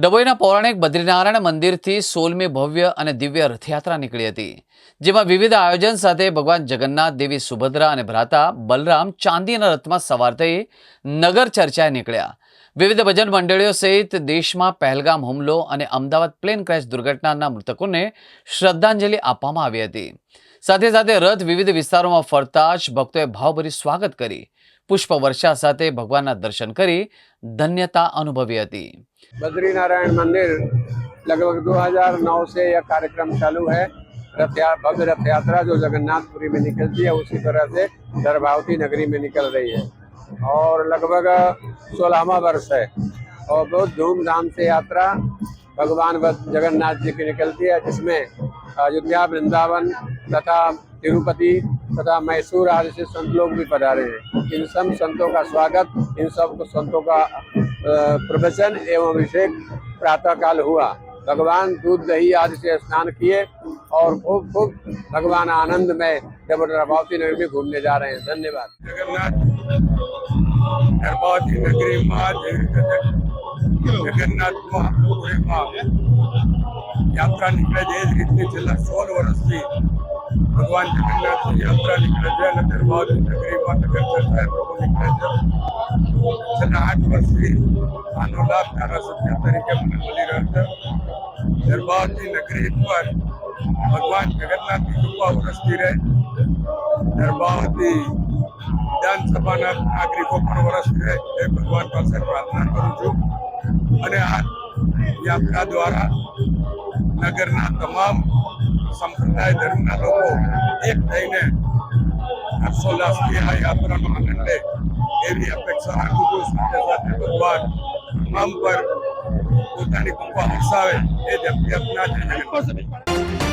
ડભોઈના પૌરાણિક બદ્રીનારાયણ મંદિરથી 16મી ભવ્ય અને દિવ્ય રથયાત્રા નીકળી હતી, જેમાં વિવિધ આયોજન સાથે ભગવાન જગન્નાથ, દેવી સુભદ્રા અને ભ્રાતા બલરામ ચાંદીના રથમાં સવાર થઈ નગર ચર્ચાએ નીકળ્યા. વિવિધ ભજન મંડળીઓ સહિત દેશમાં પહેલગામ હુમલો અને અમદાવાદ પ્લેન ક્રેશ દુર્ઘટનાના મૃતકોને શ્રદ્ધાંજલિ આપવામાં આવી હતી. સાથે સાથે રથ વિવિધ વિસ્તારોમાં ફરતા જ ભક્તોએ ભાવભરી સ્વાગત કરી પુષ્પ વર્ષા સાથે भगवान दर्शन करी धन्यता अनुभवी थी. बद्रीनारायण मंदिर लगभग 2009 से यह कार्यक्रम चालू है। भव्य रथ यात्रा जो जगन्नाथपुरी में निकलती है उसी तरह से गर्भावती नगरी में निकल रही है और लगभग 16वां वर्ष है और बहुत धूमधाम से यात्रा भगवान जगन्नाथ जी की निकलती है, जिसमें अयोध्या, वृंदावन तथा तिरुपति तथा मैसूर आदि से संत लोग भी पधारे हैं। इन सब संतों का स्वागत, इन सब संतों का प्रवचन एवं अभिषेक प्रातः काल हुआ। भगवान दूध दही आदि से स्नान किए और खूब खूब भगवान आनंद में जब गर्भावती नगरी में घूमने जा रहे हैं। धन्यवाद। जगन्नाथ गर्भावती नगरी जगन्नाथ यात्रा निकले रीतनी छेल्ला 16 वर्षथी भगवान जगन्नाथ की यात्रा निकले है અને गर्भावती नगरी में नगर चर्चा प्रभु निकले है। छेल्ला 8 वर्षथी आनो लाभ धारासभ्य तरीके મને મળી રહ્યો છે। गर्भावती नगरी पर भगवान जगन्नाथ की कृपा वरसती रहे। गर्भावती विधानसभा नागरिकों पर वरसती रहे એ ભગવાન પાસે પ્રાર્થના કરું છું અને આ યાત્રા દ્વારા નગરના તમામ સંપ્રદાય ધર્મના લોકો એક થઈને હર્ષોલ્લાસથી આ યાત્રાનો આનંદ લે એવી અપેક્ષા રાખું છું। સાથે સાથે ભગવાન તમામ પર પોતાની કૃપા વરસાવે એ જ અભ્યર્થના છે।